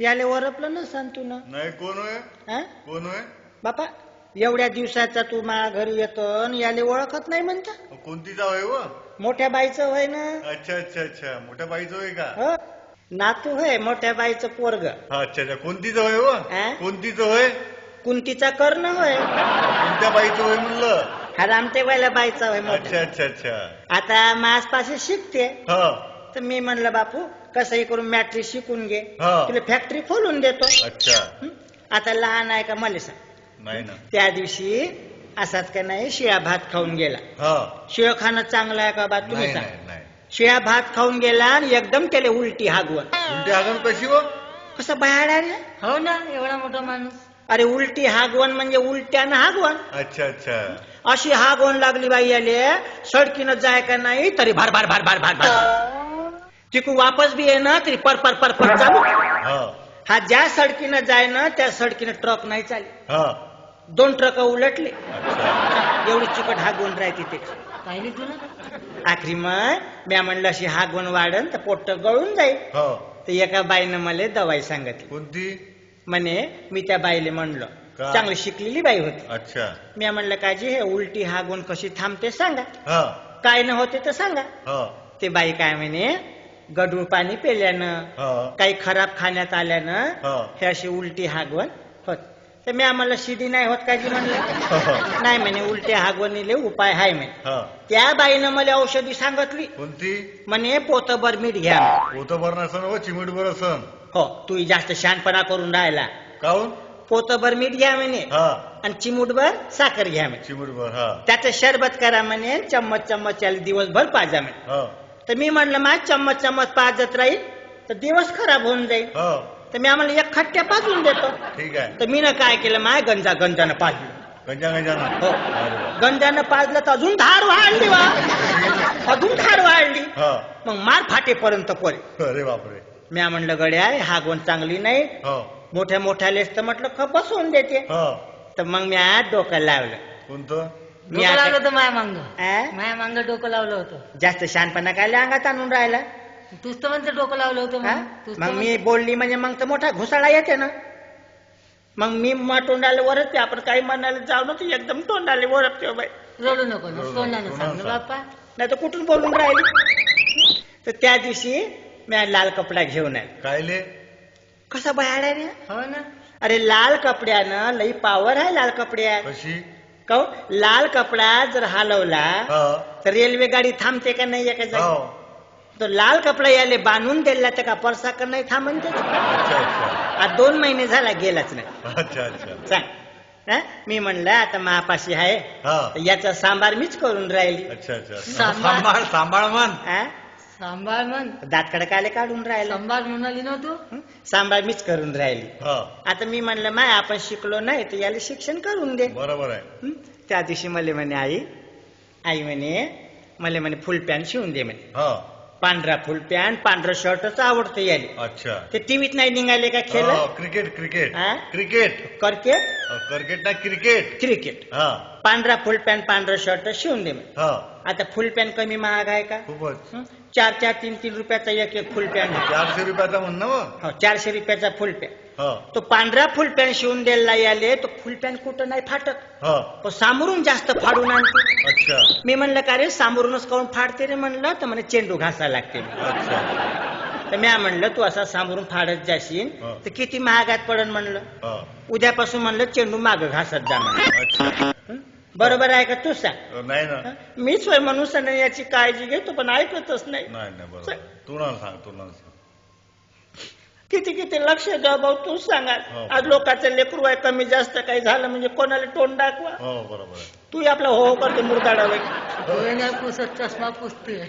याले ओरपलं ना सांगतो ना. नाही कोण होय? हा कोण होय? बापा एवढ्या दिवसाचा तू माझ्या घरी येतो आणि याले ओळखत नाही म्हणता. कोणती जाव आहे व? मोठ्या बाईचं होय ना. अच्छा अच्छा अच्छा मोठ्या बाईचं होय का? हो नातू होय मोठ्या बाईचं पोरग. हा अच्छा अच्छा कोणतीच होय व? हा? कोणतीच होय? कुंतीचा कर्ण होय. कोणत्या बाईचं होय म्हणलं? हा रामटेकवायला बाईचा होय अच्छा मोठा. अच्छा अच्छा आता माझपाशी शिकते हा तर मी म्हणलं बापू कसंही करून मॅट्रिक शिकून घे हा. तुला फॅक्टरी खोलून देतो. अच्छा हं? आता लहान आहे का मला सांग. नाही ना. त्या दिवशी असाच का नाही शिळा भात खाऊन गेला. हा शिळ खाणं चांगलं आहे का बा तुम्ही नाही सांग. नाही नाही. शिळा भात खाऊन गेला आणि एकदम केले उलटी हागवण. उलटी हागण कशी व? कसं बाहेर रे. हो ना एवढा मोठा माणूस. अरे उलटी हागवण म्हणजे उलट्यानं हागवण. अच्छा अच्छा अशी हागवण लागली बाई याले सडकीनं जाय का नाही तरी भार भार भार भार भार भार तिकू वापस बी आहे ना तरी पर पर पर पर चालू. हा हा ज्या सडकीनं जाय ना त्या सडकीनं ट्रक नाही चालली. हा 2 ट्रक उलटले. अच्छा एवढी चिकट हागवण राहते त्याची. पाहिली तुला? आखरी मग म्या म्हणलं अशी हागवण वाढन तर पोट गळून जाईल. हो तर एका बाईनं मला दवाई सांगितली. कोणती? म्हणे मी त्या बाईले म्हणलं का? चांगली शिकलेली बाई होती. अच्छा मी म्हणलं काजी हे उलटी हागवण कशी थांबते सांगा. हा काय न होते तर सांगा. हा ते बाई काय म्हणे गढूळ पाणी पेल्यानं हा काही खराब खाण्यात आल्यानं हा हे अशी उलटी हागवण होत. तर मी आम्हाला शिदी नाही होत काजी म्हणलं. हा नाही म्हणे उलट्या हागवणीले उपाय हाय म्हणे. हा. त्या बाईनं मला औषधी सांगितली. कोणती? म्हणे पोतभर मीठ घ्या. पोतं बरं नसन व चिमट बरं सन. हो तू जास्त शहाणपणा करून राहिला. काऊन? पोतभर मीठ घ्या म्हणे हा आणि चिमूटभर साखर घ्या म्हणे. चिमट बर हा त्याचं शरबत करा म्हणे चम्मच चम्मच याला दिवसभर पाजा म्हणे. हा तर मी म्हणलं मा चम्मच चम्मच पाजत राहील तर दिवस खराब होऊन जाईल. हा तर मी आम्हाला 1 खट्ट्या पाजून देतो. ठीक आहे. तर मी ना काय केलं माय गंजानं पाजलं. गंजा गंजाना हो अरे वा. गंजानं पाजलं तर अजून धार वाढली वा. अजून धार वाढली. हा मग मार फाटेपर्यंत पडे. अरे बापरे. मी म्हणलं गड्या हागवण चांगली नाही. हो मोठ्या मोठ्यालेच तर म्हटलं खप बसवून देते. हा तर मग मी आज डोकं लावलं. कोणतं? मी डोकं आता- लावलं होतं माया मांग. आ? माया मांग डोकं लावलं होतं. जास्त शहाणपणा काय अंगात आणून राहिला. तूच तर म्हणते डोकं लावलं होतं हा? मग. तूच तर मग मी म्हणते. बोलली म्हणजे मग तर मोठा घुसाळा येते ना. मग मी तोंडाला वरच आपण काही म्हणायला जाऊ ना तर एकदम तोंडाला वरपते बाई. रडू नको ना रडू तोंडानं नको, सांग ना तोंडानं बाप्पा. नाही तर कुठून बोलून राहिली. तर त्या दिवशी मी लाल कपडा घेऊन आले. कायले? कसा बयाडा रे. हो ना अरे लाल कपड्यानं लई पावर आहे लाल कपड्यात. कशी? काऊ लाल कपडा जर हलवला हा तर रेल्वे गाडी थांबते का नाही एका हो जागी. तो लाल कपडा याले बांधून दिला तर का परसाकर नाही थांबन त्याचं. अच्छा अच्छा आज 2 महिने झाला गेलाच नाही. अच्छा अच्छा सांग. हा? मी म्हणलं आता महापाशी आहे हा तर याचा सांबार मीच करून राहिली. अच्छा अच्छा सांबार. सांभाळ सांभाळ म्हण. हा? सांभाळ म्हण. दात कडकाले काढून राहिला. सांभाळ म्हणाली ना तू. हं? सांबार मीच करून राहिली. हा आता मी म्हणलं माय आपण शिकलो नाही तर याला शिक्षण करून दे. बरोबर आहे. हं? त्या दिवशी मला म्हणे आई म्हणे मला म्हणे फुल पॅन्ट शिवून दे म्हणे. हा पांढरा फुल पॅन्ट पांढरं शर्टच आवडतं याले. अच्छा. ते टीव्हीत नाही निघाले का खेळ. हो, क्रिकेट क्रिकेट हा? क्रिकेट क्रिकेट क्रिकेट ना क्रिकेट. क्रिकेट हा पांढरा फुल पॅन्ट पांढरं शर्ट शिवून दे म्हणे. हा आता फुल पॅन्ट कमी महाग आहे का. खूपच. 4 3 रुपयाचा एक फुल पॅन्ट. 400 रुपयाचा म्हण ना मग. हो 400 रुपयाचा फुल पॅन्ट. हा तो पांढरा फुल पॅन्ट शिवून द्यायला याले तो फुल पॅन्ट कुठं नाही फाटत. हा तो सामोरून जास्त फाडून आणते. अच्छा मी म्हणलं का रे सामोरूनच काऊन फाडते रे म्हणलं तर म्हणे चेंडू घासायला लागते. अच्छा तर मी म्हणलं तू असा सामोरून फाडत जाशील हा. तर किती महागात पडन म्हणलं. हा उद्यापासून म्हणलं चेंडू माग घासत जा म्हणलं. अच्छा. हं? बरोबर आहे का तू सांग. नाही ना. मीच होय म्हणून याची काळजी घेतो पण ऐकतच नाही. नाही नाही बरोबर. तू ना सांग तू ना सांग. किती किती लक्ष द्या भाऊ तू सांगा. हो. आज लोकांचं लेकरू आहे कमी जास्त काही झालं म्हणजे कोणाला तोंड दाखवा. हो बरोबर आहे. तू आपला हो करते मुरदाडा वगैरे. डोळे नाही पुसत चष्मा पुसते.